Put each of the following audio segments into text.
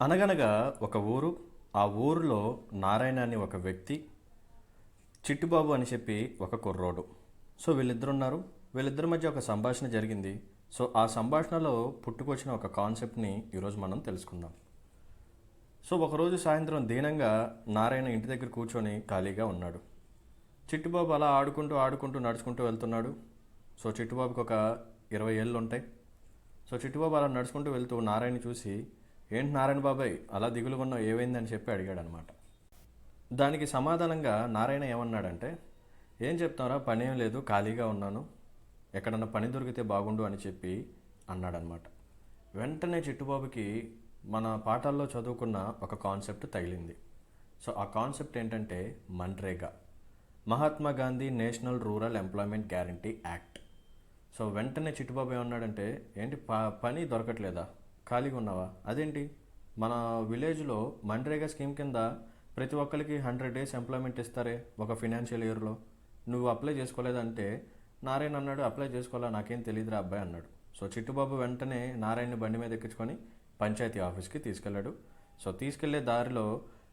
అనగనగా ఒక ఊరు. ఆ ఊరిలో నారాయణ అని ఒక వ్యక్తి, చిట్టుబాబు అని చెప్పి ఒక కుర్రోడు. సో వీళ్ళిద్దరున్నారు. వీళ్ళిద్దరి మధ్య ఒక సంభాషణ జరిగింది. సో ఆ సంభాషణలో పుట్టుకొచ్చిన ఒక కాన్సెప్ట్ని ఈరోజు మనం తెలుసుకుందాం. సో ఒకరోజు సాయంత్రం దీనంగా నారాయణ ఇంటి దగ్గర కూర్చొని ఖాళీగా ఉన్నాడు. చిట్టుబాబు అలా ఆడుకుంటూ ఆడుకుంటూ నడుచుకుంటూ వెళ్తున్నాడు. సో చిట్టుబాబుకి ఒక 20 ఏళ్ళు ఉంటాయి. సో చిట్టుబాబు అలా నడుచుకుంటూ వెళ్తూ నారాయణ చూసి, ఏంటి నారాయణ బాబాయ్ అలా దిగులుగా ఉన్నావు, ఏమైందని చెప్పి అడిగాడు అనమాట. దానికి సమాధానంగా నారాయణ ఏమన్నాడంటే, ఏం చెప్తారా, పని ఏం లేదు, ఖాళీగా ఉన్నాను, ఎక్కడన్నా పని దొరికితే బాగుండు అని చెప్పి అన్నాడనమాట. వెంటనే చిట్టుబాబుకి మన పాఠాల్లో చదువుకున్న ఒక కాన్సెప్ట్ తగిలింది. సో ఆ కాన్సెప్ట్ ఏంటంటే MNREGA, Mahatma Gandhi national rural employment guarantee act. So వెంటనే చిట్టుబాబు ఏమన్నాడంటే, ఏంటి పని దొరకట్లేదా, ఖాళీగా ఉన్నావా, అదేంటి మన విలేజ్లో మన్రేగా స్కీమ్ కింద ప్రతి ఒక్కరికి 100 డేస్ ఎంప్లాయ్మెంట్ ఇస్తారే ఒక ఫినాన్షియల్ ఇయర్లో, నువ్వు అప్లై చేసుకోలేదంటే నారాయణ అన్నాడు, అప్లై చేసుకోవాలా, నాకేం తెలియదురా అబ్బాయి అన్నాడు. సో చిట్టుబాబు వెంటనే నారాయణని బండి మీద ఎక్కించుకొని పంచాయతీ ఆఫీస్కి తీసుకెళ్ళాడు. సో తీసుకెళ్లే దారిలో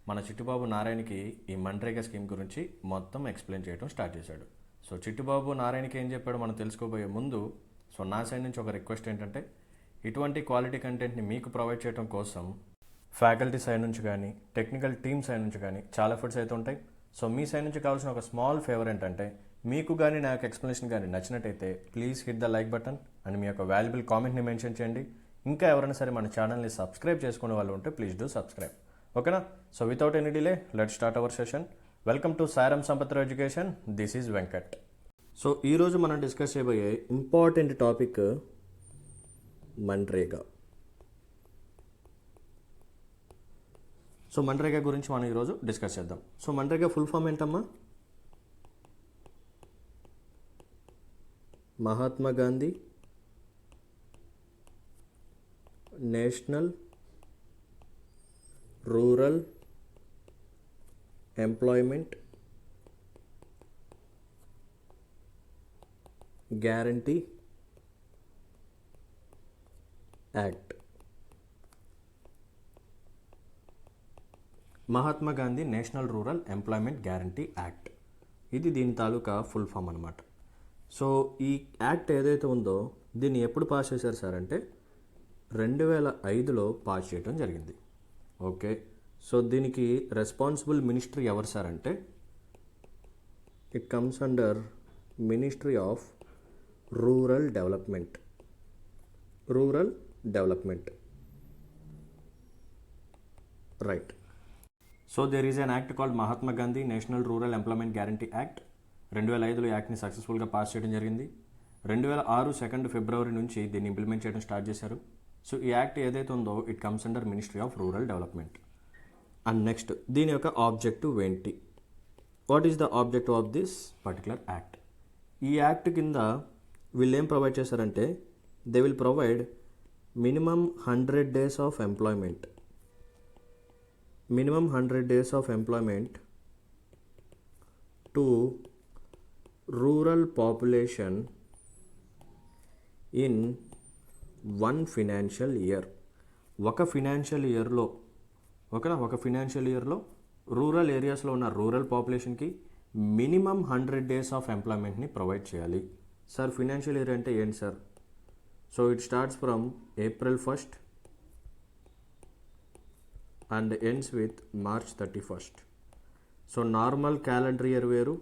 మన చిట్టుబాబు నారాయణకి ఈ మన్రేగా స్కీమ్ గురించి మొత్తం ఎక్స్ప్లెయిన్ చేయడం స్టార్ట్ చేశాడు. సో చిట్టుబాబు నారాయణకి ఏం చెప్పాడో మనం తెలుసుకోబోయే ముందు, సో నా సైడ్ నుంచి ఒక రిక్వెస్ట్ ఏంటంటే, ఇటువంటి క్వాలిటీ కంటెంట్ని మీకు ప్రొవైడ్ చేయడం కోసం ఫ్యాకల్టీ సైడ్ నుంచి కానీ టెక్నికల్ టీమ్ సైడ్ నుంచి కానీ చాలా ఎఫర్ట్స్ అయితే ఉంటాయి. సో మీ సైడ్ నుంచి కావాల్సిన ఒక స్మాల్ ఫేవర్ ఏంటంటే, మీకు కానీ నా యొక్క ఎక్స్ప్లెనేషన్ కానీ నచ్చినట్టయితే please hit the like button and మీ యొక్క వాల్యుబుల్ కామెంట్ని మెన్షన్ చేయండి. ఇంకా ఎవరైనా సరే మన ఛానల్ని సబ్స్క్రైబ్ చేసుకునే వాళ్ళు ఉంటే ప్లీజ్ డూ సబ్స్క్రైబ్. ఓకేనా? So without any delay let start our session. Welcome to సారం సంపత్ర education. This is Venkat. So ఈరోజు మనం డిస్కస్ చేయబోయే important topic MNREGA. So MNREGA గురించి మనం ఈరోజు డిస్కస్ చేద్దాం. సో మన్రేగా ఫుల్ ఫామ్ ఏంటమ్మా? Mahatma Gandhi national rural employment guarantee act. Mahatma Gandhi national rural employment guarantee act, ఇది దీని తాలూకా ఫుల్ ఫామ్ అనమాట. సో ఈ యాక్ట్ ఏదైతే ఉందో దీన్ని ఎప్పుడు పాస్ చేశారు సార్ అంటే 2005లో పాస్ చేయడం జరిగింది. ఓకే, సో దీనికి రెస్పాన్సిబుల్ మినిస్ట్రీ ఎవరు సార్ అంటే, it comes under ministry of rural development. Right. So there is an act called Mahatma Gandhi national rural employment guarantee act. 2005లో యాక్ట్ని సక్సెస్ఫుల్గా పాస్ చేయడం జరిగింది. 2006 ఫిబ్రవరి నుంచి దీన్ని ఇంప్లిమెంట్ చేయడం స్టార్ట్ చేశారు. సో ఈ యాక్ట్ ఏదైతే ఉందో it comes under ministry of rural development. And next దీని యొక్క ఆబ్జెక్టివ్ ఏంటి? What is the objective of this particular act? ఈ యాక్ట్ కింద వీళ్ళు ఏం ప్రొవైడ్ చేశారంటే, they will provide minimum 100 days of employment. minimum 100 days of employment to rural population in one financial year. ఒక financial ఇయర్లో, ఓకేనా, ఒక ఫినాన్షియల్ ఇయర్లో రూరల్ ఏరియాస్లో ఉన్న రూరల్ పాపులేషన్కి మినిమం 100 డేస్ ఆఫ్ ఎంప్లాయ్మెంట్ని ప్రొవైడ్ చేయాలి. సార్ ఫినాన్షియల్ ఇయర్ అంటే ఏంటి sir? So it starts from April 1st and ends with March 31st. So normal calendar year వేరు,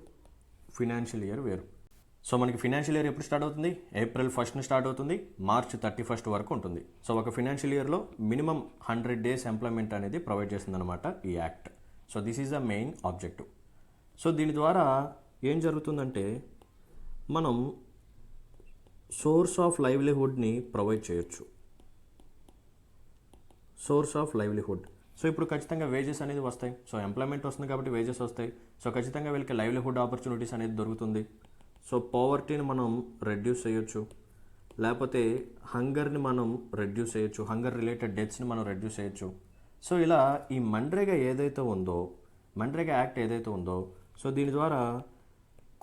ఫినాన్షియల్ ఇయర్ వేరు. సో మనకి ఫినాన్షియల్ ఇయర్ ఎప్పుడు స్టార్ట్ అవుతుంది? April 1st స్టార్ట్ అవుతుంది, March 31st వరకు ఉంటుంది. సో ఒక ఫినాన్షియల్ ఇయర్లో మినిమం 100 డేస్ ఎంప్లాయ్మెంట్ అనేది ప్రొవైడ్ చేస్తుంది అనమాట ఈ act. So this is the main objective. So దీని ద్వారా ఏం జరుగుతుందంటే, మనం సోర్స్ ఆఫ్ లైవ్లీహుడ్ని ప్రొవైడ్ చేయొచ్చు. Source of livelihood. సో ఇప్పుడు ఖచ్చితంగా వేజెస్ అనేది వస్తాయి. సో ఎంప్లాయ్మెంట్ వస్తుంది కాబట్టి వేజెస్ వస్తాయి. సో ఖచ్చితంగా వీళ్ళకి లైవ్లీహుడ్ ఆపర్చునిటీస్ అనేది దొరుకుతుంది. సో పవర్టీని మనం రెడ్యూస్ చేయొచ్చు, లేకపోతే హంగర్ని మనం రెడ్యూస్ చేయొచ్చు, హంగర్ రిలేటెడ్ డెత్స్ని మనం రెడ్యూస్ చేయొచ్చు. సో ఇలా ఈ మన్రేగా ఏదైతే ఉందో, మన్రేగా యాక్ట్ ఏదైతే ఉందో, సో దీని ద్వారా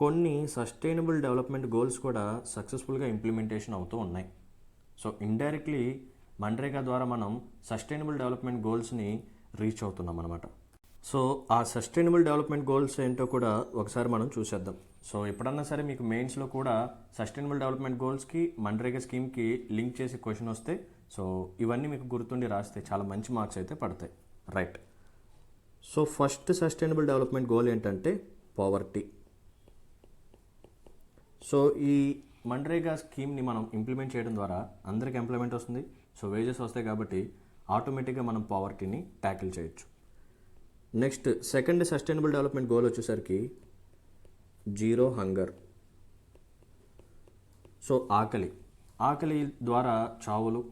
కొన్ని సస్టైనబుల్ డెవలప్మెంట్ గోల్స్ కూడా సక్సెస్ఫుల్గా ఇంప్లిమెంటేషన్ అవుతూ ఉన్నాయి. సో ఇండైరెక్ట్లీ మన్రేగా ద్వారా మనం సస్టైనబుల్ డెవలప్మెంట్ గోల్స్ని రీచ్ అవుతున్నాం అనమాట. సో ఆ సస్టైనబుల్ డెవలప్మెంట్ గోల్స్ ఏంటో కూడా ఒకసారి మనం చూసేద్దాం. సో ఎప్పుడన్నా సరే మీకు మెయిన్స్లో కూడా సస్టైనబుల్ డెవలప్మెంట్ గోల్స్కి మన్రేగా స్కీమ్కి లింక్ చేసి క్వశ్చన్ వస్తే సో ఇవన్నీ మీకు గుర్తుండి రాస్తే చాలా మంచి మార్క్స్ అయితే పడతాయి. Right. So first sustainable development goal ఏంటంటే పావర్టీ. సో ఈ మన్రేగా స్కీమ్ని మనం ఇంప్లిమెంట్ చేయడం ద్వారా అందరికి ఎంప్లాయ్మెంట్ వస్తుంది. సో వేజెస్ వస్తాయి కాబట్టి ఆటోమేటిక్గా మనం పావర్టీని ట్యాకిల్ చేయొచ్చు. Next second sustainable development goal వచ్చేసరికి జీరో హంగర్. సో ఆకలి ద్వారా చావులు.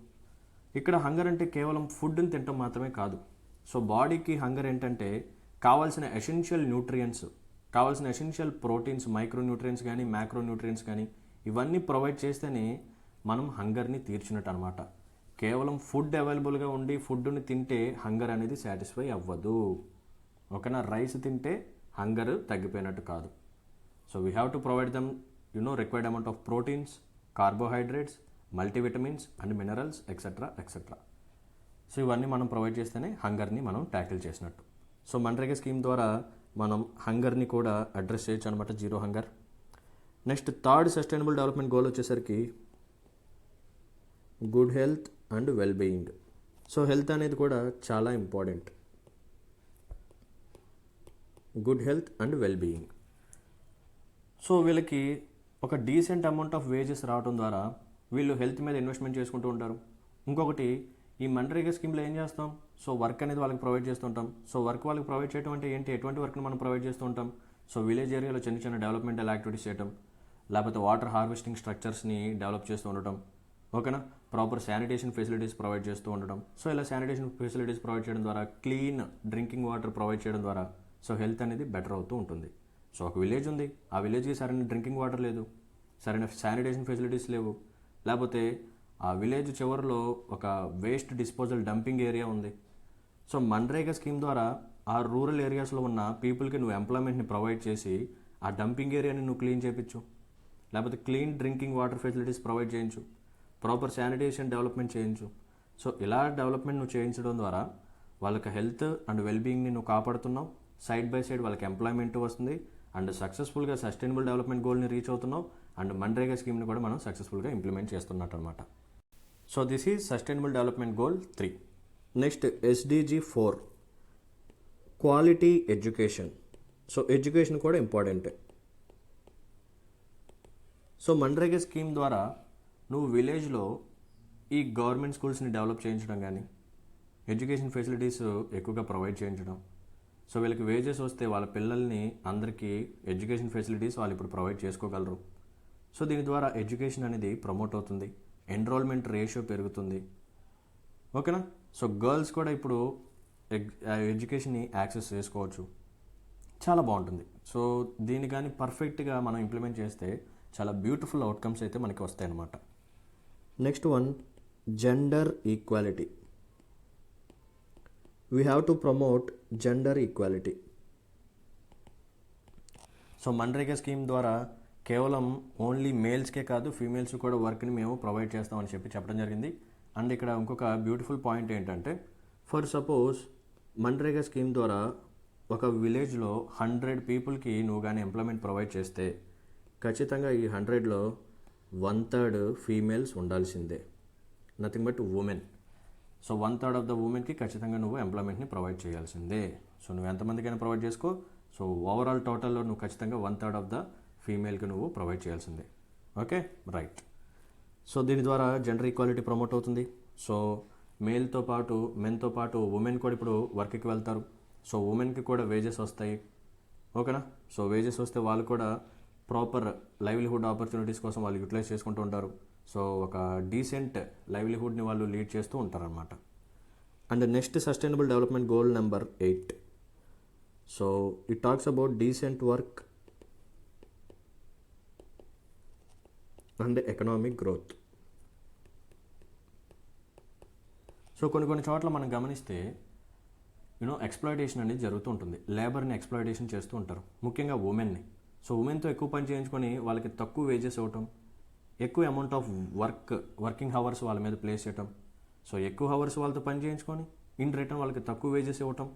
ఇక్కడ హంగర్ అంటే కేవలం ఫుడ్ని తినటం మాత్రమే కాదు. సో బాడీకి హంగర్ ఏంటంటే కావాల్సిన ఎసెన్షియల్ న్యూట్రియంట్స్, కావాల్సిన ఎసెన్షియల్ ప్రోటీన్స్, మైక్రో న్యూట్రియంట్స్ కానీ మ్యాక్రో న్యూట్రియంట్స్ కానీ ఇవన్నీ ప్రొవైడ్ చేస్తేనే మనం హంగర్ని తీర్చినట్టు అనమాట. కేవలం ఫుడ్ అవైలబుల్గా ఉండి ఫుడ్ని తింటే హంగర్ అనేది సాటిస్ఫై అవ్వదు. ఓకేనా? రైస్ తింటే హంగర్ తగ్గిపోయినట్టు కాదు. So we have to provide them required amount of proteins, carbohydrates, multivitamins and minerals etcetera etcetera. So ఇవన్నీ మనం ప్రొవైడ్ చేస్తేనే హంగర్ని మనం ట్యాకిల్ చేసినట్టు. సో మన్రేగా స్కీమ్ ద్వారా మనం హంగర్ని కూడా అడ్రస్ చేయొచ్చు అనమాట, zero hunger. Next third sustainable development goal వచ్చేసరికి good health and well being. So health అనేది కూడా చాలా important. Good health and well being. So వీళ్ళకి ఒక డీసెంట్ అమౌంట్ ఆఫ్ వేజెస్ రావడం ద్వారా వీళ్ళు హెల్త్ మీద ఇన్వెస్ట్మెంట్ చేసుకుంటూ ఉంటారు. ఇంకొకటి ఈ మన్రేగా స్కీమ్లో ఏం చేస్తాం? సో వర్క్ అనేది వాళ్ళకి ప్రొవైడ్ చేస్తుంటాం. సో వర్క్ వాళ్ళకి ప్రొవైడ్ చేయడం అంటే ఏంటి? ఎటువంటి వర్క్ని మనం ప్రొవైడ్ చేస్తూ ఉంటాం? సో విలేజ్ ఏరియాలో చిన్న చిన్న డెవలప్మెంటల్ యాక్టివిటీస్ చేయడం, లేకపోతే వాటర్ హార్వెస్టింగ్ స్ట్రక్చర్స్ని డెవలప్ చేస్తూ ఉండటం. ఓకేనా? ప్రాపర్ శానిటేషన్ ఫెసిలిటీస్ ప్రొవైడ్ చేస్తూ ఉండడం. సో ఇలా శానిటేషన్ ఫెసిలిటీస్ ప్రొవైడ్ చేయడం ద్వారా, క్లీన్ డ్రింకింగ్ వాటర్ ప్రొవైడ్ చేయడం ద్వారా సో హెల్త్ అనేది బెటర్ అవుతూ ఉంటుంది. సో ఒక విలేజ్ ఉంది, ఆ విలేజ్కి సరైన డ్రింకింగ్ వాటర్ లేదు, సరైన శానిటేషన్ ఫెసిలిటీస్ లేవు, లేకపోతే ఆ విలేజ్ చివరిలో ఒక వేస్ట్ డిస్పోజల్ డంపింగ్ ఏరియా ఉంది. సో మన్రేగా స్కీమ్ ద్వారా ఆ రూరల్ ఏరియాస్లో ఉన్న పీపుల్కి నువ్వు ఎంప్లాయ్మెంట్ని ప్రొవైడ్ చేసి ఆ డంపింగ్ ఏరియాని నువ్వు క్లీన్ చేయించు, లేకపోతే clean drinking water facilities provide చేయించు, ప్రాపర్ శానిటేషన్ డెవలప్మెంట్ చేయించు. సో ఇలా డెవలప్మెంట్ నువ్వు చేయించడం ద్వారా వాళ్ళకి హెల్త్ అండ్ వెల్బీయింగ్ని నువ్వు కాపాడుతున్నావు. సైడ్ బై సైడ్ వాళ్ళకి ఎంప్లాయ్మెంట్ వస్తుంది అండ్ సక్సెస్ఫుల్గా సస్టైనబుల్ డెవలప్మెంట్ గోల్ని రీచ్ అవుతున్నావు. అండ్ మన్రేగా స్కీమ్ని కూడా మనం సక్సెస్ఫుల్గా ఇంప్లిమెంట్ చేస్తున్నట్టు అనమాట. So this is sustainable development goal 3. Next SDG 4 quality education. So education కూడా ఇంపార్టెంటే. సో మన్రేగా స్కీమ్ ద్వారా నువ్వు విలేజ్లో ఈ గవర్నమెంట్ స్కూల్స్ని డెవలప్ చేయించడం కానీ, ఎడ్యుకేషన్ ఫెసిలిటీస్ ఎక్కువగా ప్రొవైడ్ చేయించడం. సో వీళ్ళకి వేజెస్ వస్తే వాళ్ళ పిల్లల్ని అందరికీ ఎడ్యుకేషన్ ఫెసిలిటీస్ వాళ్ళు ఇప్పుడు ప్రొవైడ్ చేసుకోగలరు. సో దీని ద్వారా ఎడ్యుకేషన్ అనేది ప్రమోట్ అవుతుంది, ఎన్రోల్మెంట్ రేషియో పెరుగుతుంది. ఓకేనా? సో గర్ల్స్ కూడా ఇప్పుడు ఎడ్యుకేషన్ని యాక్సెస్ చేసుకోవచ్చు. చాలా బాగుంటుంది. సో దీన్ని కానీ పర్ఫెక్ట్గా మనం ఇంప్లిమెంట్ చేస్తే చాలా బ్యూటిఫుల్ అవుట్కమ్స్ అయితే మనకి వస్తాయి అన్నమాట. Next one, gender equality. We have to promote gender equality. So MNREGA scheme ద్వారా కేవలం ఓన్లీ మేల్స్కే కాదు, ఫీమేల్స్ కూడా వర్క్ని మేము ప్రొవైడ్ చేస్తామని చెప్పడం జరిగింది. అండ్ ఇక్కడ ఇంకొక బ్యూటిఫుల్ పాయింట్ ఏంటంటే, ఫర్ సపోజ్ మన్రేగా స్కీమ్ ద్వారా ఒక విలేజ్లో 100 పీపుల్కి నువ్వు కానీ ఎంప్లాయ్మెంట్ ప్రొవైడ్ చేస్తే ఖచ్చితంగా ఈ 100లో 1/3 ఫీమేల్స్ ఉండాల్సిందే, nothing but women. So 1/3 of the ఉమెన్కి ఖచ్చితంగా నువ్వు ఎంప్లాయ్మెంట్ని ప్రొవైడ్ చేయాల్సిందే. సో నువ్వు ఎంతమందికైనా ప్రొవైడ్ చేసుకో. సో ఓవరాల్ టోటల్లో నువ్వు ఖచ్చితంగా 1/3 ఆఫ్ ద ఫీమేల్కి నువ్వు ప్రొవైడ్ చేయాల్సిందే. Okay, right. సో దీని ద్వారా జెండర్ ఈక్వాలిటీ ప్రమోట్ అవుతుంది. సో మెన్తో పాటు ఉమెన్ కూడా ఇప్పుడు వర్క్కి వెళ్తారు. సో ఉమెన్కి కూడా వేజెస్ వస్తాయి. ఓకేనా? సో వేజెస్ వస్తే వాళ్ళు కూడా ప్రాపర్ లైవ్లీహుడ్ ఆపర్చునిటీస్ కోసం వాళ్ళు యూటిలైజ్ చేసుకుంటూ ఉంటారు. సో ఒక డీసెంట్ లైవ్లీహుడ్ని వాళ్ళు లీడ్ చేస్తూ ఉంటారనమాట. And next sustainable development goal number 8. So it talks about decent work and economic growth. So కొన్ని చోట్ల మనం గమనిస్తే ఎక్స్ప్లాయిటేషన్ అనేది జరుగుతూ ఉంటుంది. లేబర్ని ఎక్స్ప్లాయిటేషన్ చేస్తూ ఉంటారు, ముఖ్యంగా ఉమెన్ని. సో ఉమెన్తో ఎక్కువ పని చేయించుకొని వాళ్ళకి తక్కువ వేజెస్ ఇవ్వటం, ఎక్కువ అమౌంట్ ఆఫ్ వర్కింగ్ అవర్స్ వాళ్ళ మీద ప్లేస్ చేయటం. సో ఎక్కువ అవర్స్ వాళ్ళతో పని చేయించుకొని ఇన్ రిటర్న్ వాళ్ళకి తక్కువ వేజెస్ ఇవ్వటం.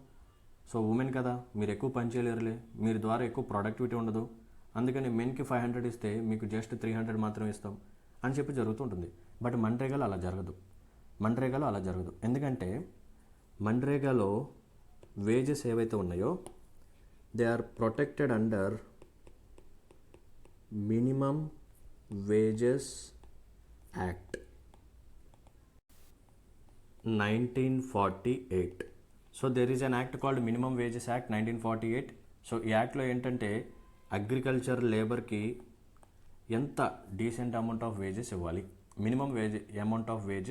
సో ఉమెన్ కదా, మీరు ఎక్కువ పని చేయలేరులే, మీరు ద్వారా ఎక్కువ ప్రొడక్టివిటీ ఉండదు, అందుకని మెన్కి 500 ఇస్తే మీకు జస్ట్ 300 మాత్రం ఇస్తాం అని చెప్పి జరుగుతుంటుంది. బట్ మన్రేగాలో అలా జరగదు. ఎందుకంటే మన్రేగాలో వేజెస్ ఏవైతే ఉన్నాయో they are protected under minimum wages act 1948. So there is an act called minimum wages act 1948. So ఈ యాక్ట్లో ఏంటంటే అగ్రికల్చర్ లేబర్కి ఎంత డీసెంట్ అమౌంట్ ఆఫ్ వేజెస్ ఇవ్వాలి, minimum wage amount of wage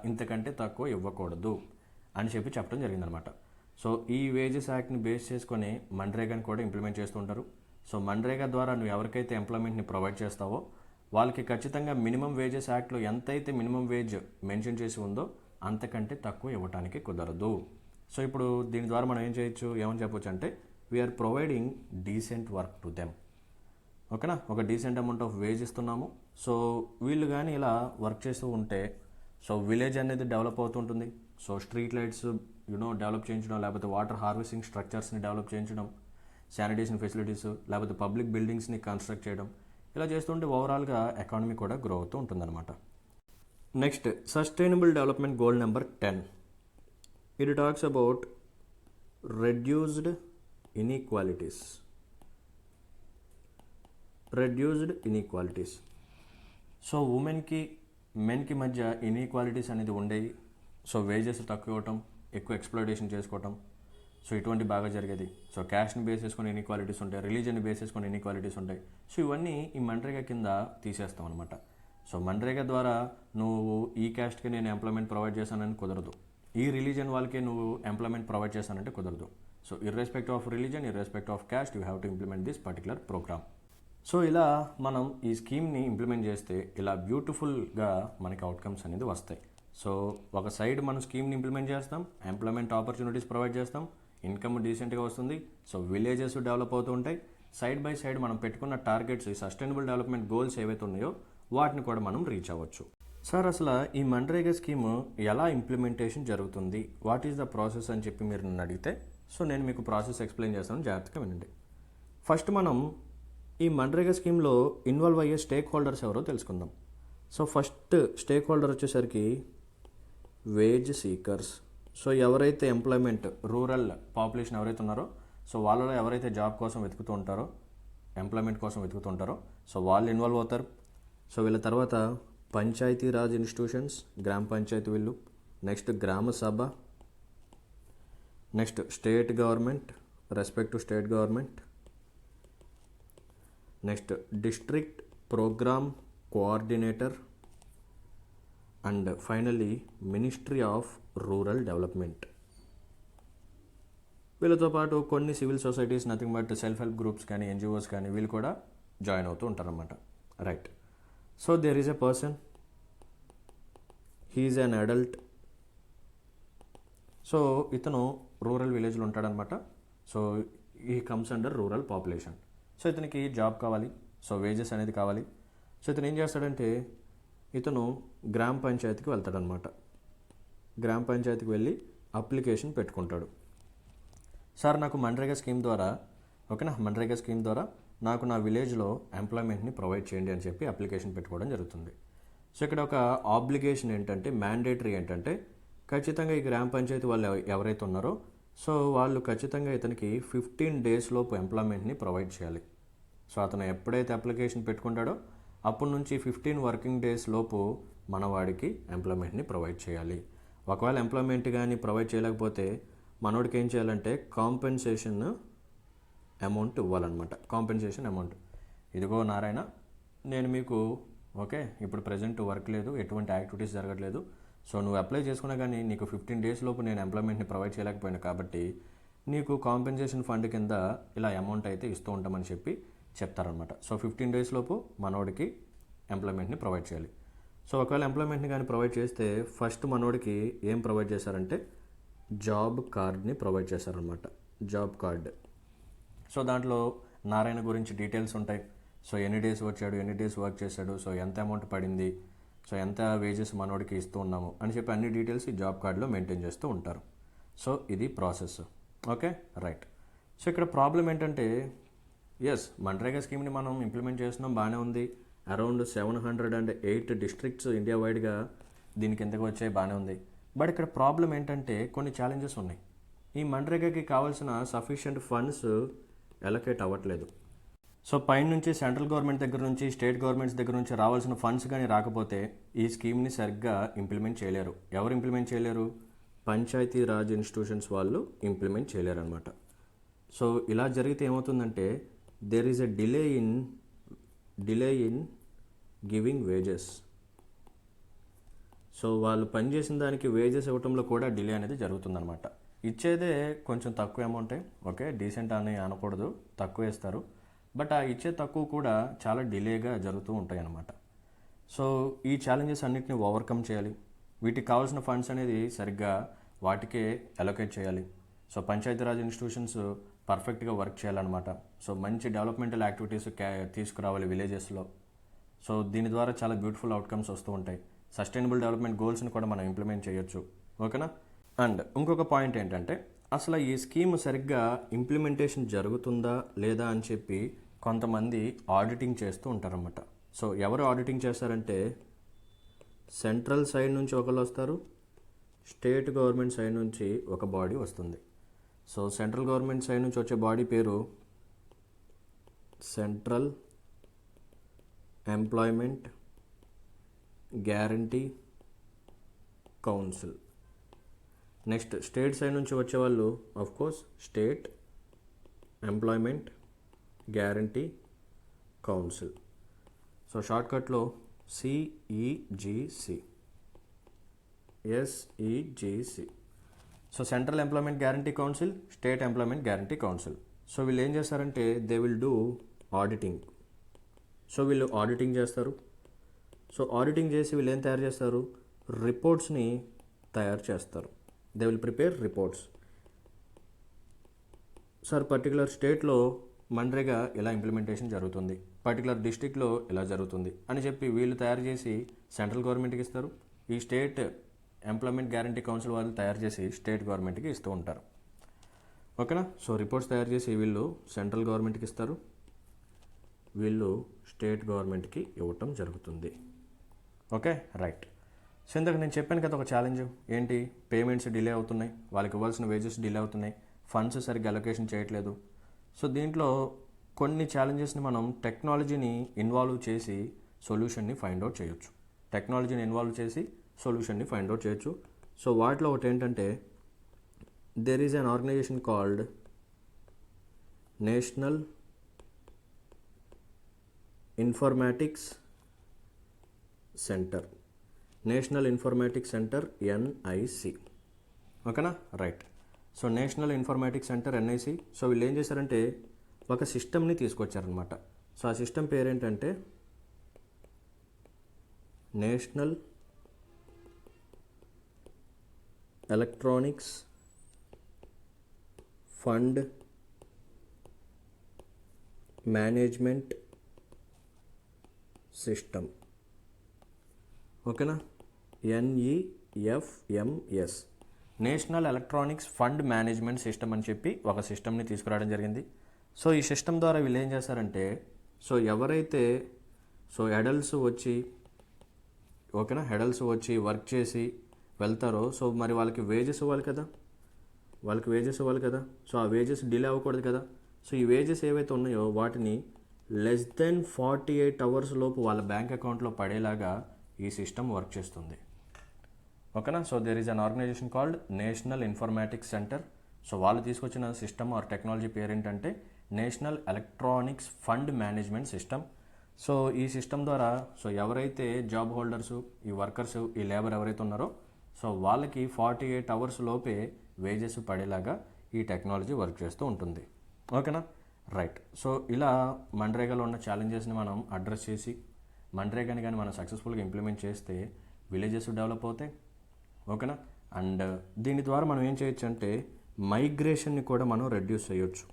ఇంతకంటే తక్కువ ఇవ్వకూడదు అని చెప్పి చెప్పడం జరిగిందనమాట. సో ఈ వేజెస్ యాక్ట్ని బేస్ చేసుకొని మన్రేగాని కూడా ఇంప్లిమెంట్ చేస్తుంటారు. సో మన్రేగా ద్వారా నువ్వు ఎవరికైతే ఎంప్లాయ్మెంట్ని ప్రొవైడ్ చేస్తావో వాళ్ళకి ఖచ్చితంగా మినిమం వేజెస్ యాక్ట్లో ఎంతైతే మినిమం వేజ్ మెన్షన్ చేసి ఉందో అంతకంటే తక్కువ ఇవ్వడానికి కుదరదు. సో ఇప్పుడు దీని ద్వారా మనం ఏమని చెప్పొచ్చు అంటే we are providing decent work to them. ఓకేనా, ఒక డీసెంట్ అమౌంట్ ఆఫ్ వేజ్ ఇస్తున్నాము. సో వీళ్ళు కానీ ఇలా వర్క్ చేస్తూ ఉంటే సో విలేజ్ అనేది డెవలప్ అవుతుంటుంది. సో స్ట్రీట్ లైట్స్ డెవలప్ చేయించడం, లేకపోతే వాటర్ హార్వెస్టింగ్ స్ట్రక్చర్స్ని డెవలప్ చేయించడం, శానిటేషన్ ఫెసిలిటీస్, లేకపోతే పబ్లిక్ బిల్డింగ్స్ని కన్స్ట్రక్ట్ చేయడం, ఇలా చేస్తుంటే ఓవరాల్గా ఎకానమీ కూడా గ్రో అవుతూ ఉంటుందన్నమాట. Next sustainable development goal number 10. It talks about reduced inequalities. So ఉమెన్కి మెన్కి మధ్య ఇన్ఈక్వాలిటీస్ అనేది ఉండేవి. సో వేజెస్ తక్కువ ఇవ్వటం, ఎక్కువ ఎక్స్ప్లోయిటేషన్ చేసుకోవటం, సో ఇటువంటి బాగా జరిగేది. సో క్యాస్ట్ని బేస్ చేసుకొని ఇన్ఈక్వాలిటీస్ ఉంటాయి, రిలీజన్ని బేస్ చేసుకొని ఇన్ఈక్వాలిటీస్ ఉంటాయి. సో ఇవన్నీ ఈ మన్రేగా కింద తీసేస్తాం అనమాట. సో మన్రేగా ద్వారా నువ్వు ఈ క్యాస్ట్కి నేను ఎంప్లాయ్మెంట్ ప్రొవైడ్ చేశానని కుదరదు, ఈ రిలీజన్ వాళ్ళకే నువ్వు ఎంప్లాయ్మెంట్ ప్రొవైడ్ చేస్తానంటే కుదరదు. So irrespective of religion, irrespective of caste, you have to implement this particular programme. So ఇలా మనం ఈ స్కీమ్ని ఇంప్లిమెంట్ చేస్తే ఇలా బ్యూటిఫుల్గా మనకి అవుట్కమ్స్ అనేది వస్తాయి. సో ఒక సైడ్ మనం స్కీమ్ని ఇంప్లిమెంట్ చేస్తాం, ఎంప్లాయ్మెంట్ ఆపర్చునిటీస్ ప్రొవైడ్ చేస్తాం, ఇన్కమ్ డీసెంట్గా వస్తుంది. సో విలేజెస్ డెవలప్ అవుతూ ఉంటాయి. సైడ్ బై సైడ్ మనం పెట్టుకున్న టార్గెట్స్, ఈ సస్టైనబుల్ డెవలప్మెంట్ గోల్స్ ఏవైతే ఉన్నాయో వాటిని కూడా మనం రీచ్ అవ్వచ్చు. సార్ అసలు ఈ మన్రేగా స్కీము ఎలా ఇంప్లిమెంటేషన్ జరుగుతుంది, వాట్ ఈస్ ద ప్రాసెస్ అని చెప్పి మీరు నన్ను అడిగితే సో నేను మీకు ప్రాసెస్ ఎక్స్ప్లెయిన్ చేస్తాను, జాగ్రత్తగా వినండి. ఫస్ట్ మనం ఈ మన్రేగా స్కీమ్లో ఇన్వాల్వ్ అయ్యే స్టేక్ హోల్డర్స్ ఎవరో తెలుసుకుందాం. సో ఫస్ట్ స్టేక్ హోల్డర్ వచ్చేసరికి వేజ్ సీకర్స్. సో ఎవరైతే ఎంప్లాయ్మెంట్, రూరల్ పాపులేషన్ ఎవరైతే ఉన్నారో సో వాళ్ళలో ఎవరైతే జాబ్ కోసం వెతుకుతూ ఉంటారో, ఎంప్లాయ్మెంట్ కోసం వెతుకుతూ ఉంటారో సో వాళ్ళు ఇన్వాల్వ్ అవుతారు. సో వీళ్ళ తర్వాత పంచాయతీరాజ్ ఇన్స్టిట్యూషన్స్, గ్రామ పంచాయతీ వీళ్ళు, next gram sabha, next state government, respect to state government, next district programme coordinator, and finally ministry of rural development. వీళ్ళతో పాటు కొన్ని civil societies, nothing but self help groups కానీ, ఎన్జిఓస్ కానీ వీళ్ళు కూడా జాయిన్ అవుతూ ఉంటారన్నమాట. Right. So there is a person, he is an adult. So ఇతను రూరల్ విలేజ్లో ఉంటాడనమాట. సో ఈ comes under rural population. So ఇతనికి జాబ్ కావాలి, సో వేజెస్ అనేది కావాలి. సో ఇతను ఏం చేస్తాడంటే ఇతను గ్రామ పంచాయతీకి వెళ్తాడనమాట. గ్రామ పంచాయతీకి వెళ్ళి అప్లికేషన్ పెట్టుకుంటాడు. సార్ నాకు మన్రేగా స్కీమ్ ద్వారా, ఓకేనా, మన్రేగా స్కీమ్ ద్వారా నాకు నా విలేజ్లో ఎంప్లాయ్మెంట్ని ప్రొవైడ్ చేయండి అని చెప్పి అప్లికేషన్ పెట్టుకోవడం జరుగుతుంది. సో ఇక్కడ ఒక ఆబ్లిగేషన్ ఏంటంటే, మ్యాండేటరీ ఏంటంటే ఖచ్చితంగా ఈ గ్రామ పంచాయతీ వాళ్ళు ఎవరైతే ఉన్నారో సో వాళ్ళు ఖచ్చితంగా ఇతనికి 15 days లోపు ఎంప్లాయ్మెంట్ని ప్రొవైడ్ చేయాలి. సో అతను ఎప్పుడైతే అప్లికేషన్ పెట్టుకుంటాడో అప్పటి నుంచి 15 working days లోపు మనవాడికి ఎంప్లాయ్మెంట్ని ప్రొవైడ్ చేయాలి. ఒకవేళ ఎంప్లాయ్మెంట్ కానీ ప్రొవైడ్ చేయలేకపోతే మనోడికి ఏం చేయాలంటే కాంపెన్సేషన్ అమౌంట్ ఇవ్వాలన్నమాట. కాంపెన్సేషన్ అమౌంట్, ఇదిగో నారాయణ, నేను మీకు ఓకే ఇప్పుడు ప్రజెంట్ వర్క్ లేదు, ఎటువంటి యాక్టివిటీస్ జరగట్లేదు, సో నువ్వు అప్లై చేసుకున్నా కానీ నీకు 15 days లోపు నేను ఎంప్లాయ్మెంట్ని ప్రొవైడ్ చేయలేకపోయినా కాబట్టి నీకు కాంపెన్సేషన్ ఫండ్ కింద ఇలా అమౌంట్ అయితే ఇస్తూ ఉంటామని చెప్పి చెప్తారనమాట. సో 15 days లోపు మనోడికి ఎంప్లాయ్మెంట్ని ప్రొవైడ్ చేయాలి. సో ఒకవేళ ఎంప్లాయ్మెంట్ని కానీ ప్రొవైడ్ చేస్తే ఫస్ట్ మనోడికి ఏం ప్రొవైడ్ చేశారంటే జాబ్ కార్డ్ని ప్రొవైడ్ చేశారనమాట. Job card. సో దాంట్లో నారాయణ గురించి డీటెయిల్స్ ఉంటాయి. సో ఎన్ని డేస్ వచ్చాడు, ఎన్ని డేస్ వర్క్ చేశాడు, సో ఎంత అమౌంట్ పడింది, సో ఎంత వేజెస్ మనోడికి ఇస్తూ ఉన్నాము అని చెప్పి అన్ని డీటెయిల్స్ ఈ జాబ్ కార్డులో మెయింటైన్ చేస్తూ ఉంటారు. సో ఇది ప్రాసెస్. Okay, right. సో ఇక్కడ ప్రాబ్లం ఏంటంటే, ఎస్, మన్రేగా స్కీమ్ని మనం ఇంప్లిమెంట్ చేస్తున్నాం, బాగానే ఉంది. అరౌండ్ 708 డిస్ట్రిక్ట్స్ ఇండియా వైడ్గా దీనికి ఎంతకు వచ్చాయి, బాగానే ఉంది. బట్ ఇక్కడ ప్రాబ్లం ఏంటంటే కొన్ని ఛాలెంజెస్ ఉన్నాయి. ఈ మన్రేగాకి కావాల్సిన సఫిషియంట్ ఫండ్స్ అలొకేట్ అవ్వట్లేదు. సో పైనుంచి సెంట్రల్ గవర్నమెంట్ దగ్గర నుంచి, స్టేట్ గవర్నమెంట్స్ దగ్గర నుంచి రావాల్సిన ఫండ్స్ కానీ రాకపోతే ఈ స్కీమ్ని సరిగ్గా ఇంప్లిమెంట్ చేయలేరు. ఎవరు ఇంప్లిమెంట్ చేయలేరు? పంచాయతీ రాజ్ ఇన్స్టిట్యూషన్స్ వాళ్ళు ఇంప్లిమెంట్ చేయలేరు అనమాట. సో ఇలా జరిగితే ఏమవుతుందంటే, there is a delay in giving wages. So వాళ్ళు పనిచేసిన దానికి వేజెస్ ఇవ్వటంలో కూడా డిలే అనేది జరుగుతుందన్నమాట. ఇచ్చేదే కొంచెం తక్కువ అమౌంటే, ఓకే, డీసెంట్ అని అనకూడదు, తక్కువ ఇస్తారు. బట్ ఆ ఇచ్చే తక్కువ కూడా చాలా డిలేగా జరుగుతూ ఉంటాయి అన్నమాట. సో ఈ ఛాలెంజెస్ అన్నిటిని ఓవర్కమ్ చేయాలి. వీటికి కావాల్సిన ఫండ్స్ అనేది సరిగ్గా వాటికే అలొకేట్ చేయాలి. సో పంచాయతీరాజ్ ఇన్స్టిట్యూషన్స్ పర్ఫెక్ట్గా వర్క్ చేయాలన్నమాట. సో మంచి డెవలప్మెంటల్ యాక్టివిటీస్ తీసుకురావాలి విలేజెస్లో. సో దీని ద్వారా చాలా బ్యూటిఫుల్ అవుట్కమ్స్ వస్తూ ఉంటాయి. సస్టైనబుల్ డెవలప్మెంట్ గోల్స్ని కూడా మనం ఇంప్లిమెంట్ చేయొచ్చు, ఓకేనా. అండ్ ఇంకొక పాయింట్ ఏంటంటే, అసలు ఈ స్కీమ్ సరిగ్గా ఇంప్లిమెంటేషన్ జరుగుతుందా లేదా అని చెప్పి కొంతమంది ఆడిటింగ్ చేస్తూ ఉంటారన్నమాట. సో ఎవరు ఆడిటింగ్ చేస్తారంటే, సెంట్రల్ సైడ్ నుంచి ఒకళ్ళు వస్తారు, స్టేట్ గవర్నమెంట్ సైడ్ నుంచి ఒక బాడీ వస్తుంది. సో సెంట్రల్ గవర్నమెంట్ సైడ్ నుంచి వచ్చే బాడీ పేరు central employment guarantee council. Next state side నుంచి వచ్చేవాళ్ళు of course state employment guarantee council. So షార్ట్కట్లో CEGC. So central employment guarantee council, state employment guarantee council. So వీళ్ళు ఏం చేస్తారంటే, they will do auditing. So వీళ్ళు auditing చేస్తారు. So auditing చేసి వీళ్ళు ఏం తయారు చేస్తారు? రిపోర్ట్స్ని తయారు చేస్తారు. They will prepare reports. Sir particular స్టేట్లో మన్రేగా ఇలా ఇంప్లిమెంటేషన్ జరుగుతుంది, పర్టికులర్ డిస్ట్రిక్ట్లో ఇలా జరుగుతుంది అని చెప్పి వీళ్ళు తయారు చేసి సెంట్రల్ గవర్నమెంట్కి ఇస్తారు. ఈ స్టేట్ ఎంప్లాయ్మెంట్ గ్యారంటీ కౌన్సిల్ వాళ్ళు తయారు చేసి స్టేట్ గవర్నమెంట్కి ఇస్తూ ఉంటారు, ఓకేనా. సో రిపోర్ట్స్ తయారు చేసి వీళ్ళు సెంట్రల్ గవర్నమెంట్కి ఇస్తారు, వీళ్ళు స్టేట్ గవర్నమెంట్కి ఇవ్వటం జరుగుతుంది. Okay, right. సో ఇందాక నేను చెప్పాను కదా ఒక ఛాలెంజ్ ఏంటి, పేమెంట్స్ డిలే అవుతున్నాయి, వాళ్ళకి ఇవ్వాల్సిన వేజెస్ డిలే అవుతున్నాయి, ఫండ్స్ సరిగ్గా అలొకేషన్ చేయట్లేదు. సో దీంట్లో కొన్ని ఛాలెంజెస్ని మనం టెక్నాలజీని ఇన్వాల్వ్ చేసి సొల్యూషన్ని ఫైండ్ అవుట్ చేయొచ్చు. టెక్నాలజీని ఇన్వాల్వ్ చేసి సొల్యూషన్ని ఫైండ్ అవుట్ చేయొచ్చు. సో వాటిలో ఒకటి ఏంటంటే, there is an organisation called national informatics centre. National informatics centre NIC, ఓకేనా, right. So national informatics centre NIC. So వీళ్ళు ఏం చేశారంటే ఒక సిస్టమ్ని తీసుకొచ్చారనమాట. సో ఆ సిస్టమ్ పేరేంటంటే national electronics fund management system, ఓకేనా, NEFMS. National electronics fund management system అని చెప్పి ఒక సిస్టమ్ని తీసుకురావడం జరిగింది. సో ఈ సిస్టమ్ ద్వారా వీళ్ళు ఏం చేస్తారంటే, సో ఎవరైతే అడల్ట్స్ వచ్చి, ఓకేనా, అడల్ట్స్ వచ్చి వర్క్ చేసి వెళ్తారో, సో మరి వాళ్ళకి వేజెస్ ఇవ్వాలి కదా, సో ఆ వేజెస్ డిలే అవ్వకూడదు కదా. సో ఈ వేజెస్ ఏవైతే ఉన్నాయో వాటిని లెస్ దెన్ 48 అవర్స్ లోపు వాళ్ళ బ్యాంక్ అకౌంట్లో పడేలాగా ఈ సిస్టమ్ వర్క్ చేస్తుంది, ఓకేనా. So there is an organisation called national informatics centre. So వాళ్ళు తీసుకొచ్చిన సిస్టమ్ ఆర్ టెక్నాలజీ పేరు ఏంటంటే national electronics fund management system. So ఈ సిస్టమ్ ద్వారా సో ఎవరైతే జాబ్ హోల్డర్స్, ఈ వర్కర్స్, ఈ లేబర్ ఎవరైతే ఉన్నారో సో వాళ్ళకి 48 అవర్స్ లోపే వేజెస్ పడేలాగా ఈ టెక్నాలజీ వర్క్ చేస్తూ ఉంటుంది, ఓకేనా, రైట్. సో ఇలా మన్రేగాలో ఉన్న ఛాలెంజెస్ని మనం అడ్రస్ చేసి మన్రేగాని కానీ మనం సక్సెస్ఫుల్గా ఇంప్లిమెంట్ చేస్తే విలేజెస్ డెవలప్ అవుతాయి, ఓకేనా. అండ్ దీని ద్వారా మనం ఏం చేయొచ్చు అంటే మైగ్రేషన్ని కూడా మనం రెడ్యూస్ చేయొచ్చు.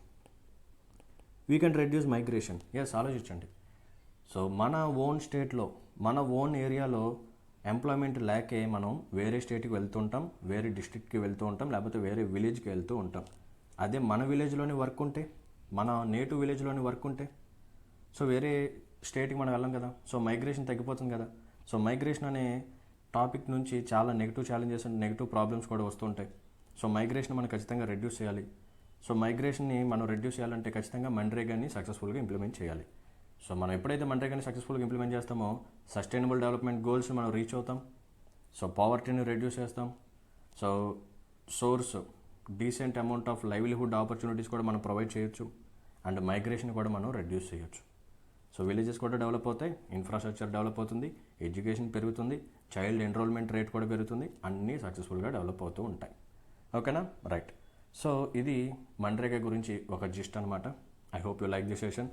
We can reduce migration. Yes, ఆలోచించండి. సో మన ఓన్ స్టేట్లో, మన ఓన్ ఏరియాలో ఎంప్లాయ్మెంట్ లేకే మనం వేరే స్టేట్కి వెళ్తూ ఉంటాం, వేరే డిస్ట్రిక్ట్కి వెళ్తూ ఉంటాం, లేకపోతే వేరే విలేజ్కి వెళ్తూ ఉంటాం. అదే మన విలేజ్లోని వర్క్ ఉంటే, మన నేటివ్ విలేజ్లోని వర్క్ ఉంటే, సో వేరే స్టేట్కి మనం వెళ్ళం కదా. సో మైగ్రేషన్ తగ్గిపోతుంది కదా. సో మైగ్రేషన్ అనే టాపిక్ నుంచి చాలా negative challenges and negative problems కూడా వస్తుంటాయి. సో మైగ్రేషన్ మనం ఖచ్చితంగా రెడ్యూస్ చేయాలి. సో మైగ్రేషన్ని మనం రెడ్యూస్ చేయాలంటే ఖచ్చితంగా మన్రేగాని సక్సెస్ఫుల్గా ఇంప్లిమెంట్ చేయాలి. సో మనం ఎప్పుడైతే మన్రేగాని సక్సెస్ఫుల్గా ఇంప్లిమెంట్ చేస్తామో సస్టైనబుల్ డెవలప్మెంట్ గోల్స్ మనం రీచ్ అవుతాం. సో పావర్టీని రెడ్యూస్ చేస్తాం. So source decent amount of livelihood opportunities కూడా మనం ప్రొవైడ్ చేయొచ్చు. అండ్ మైగ్రేషన్ కూడా మనం రెడ్యూస్ చేయొచ్చు. సో విలేజెస్ కూడా డెవలప్ అవుతాయి, ఇన్ఫ్రాస్ట్రక్చర్ డెవలప్ అవుతుంది, ఎడ్యుకేషన్ పెరుగుతుంది, చైల్డ్ ఎన్రోల్మెంట్ రేట్ కూడా పెరుగుతుంది, అన్నీ సక్సెస్ఫుల్గా డెవలప్ అవుతూ ఉంటాయి. ఓకేనా, రైట్. సో ఇది మన్రేగా గురించి ఒక జిస్ట్ అనమాట. I hope you like the session.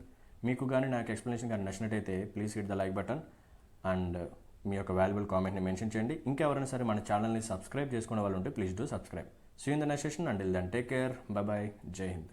మీకు కానీ నాకు ఎక్స్ప్లెనేషన్ కానీ నచ్చినట్టయితే please hit the like button and మీ యొక్క వాల్యుబుల్ కామెంట్ని మెన్షన్ చేయండి. ఇంకెవరైనా సరే మన ఛానల్ని సబ్స్క్రైబ్ చేసుకునే వాళ్ళు ఉంటే please do subscribe. See you in the next session. Until then take care, bye bye, Jai Hind.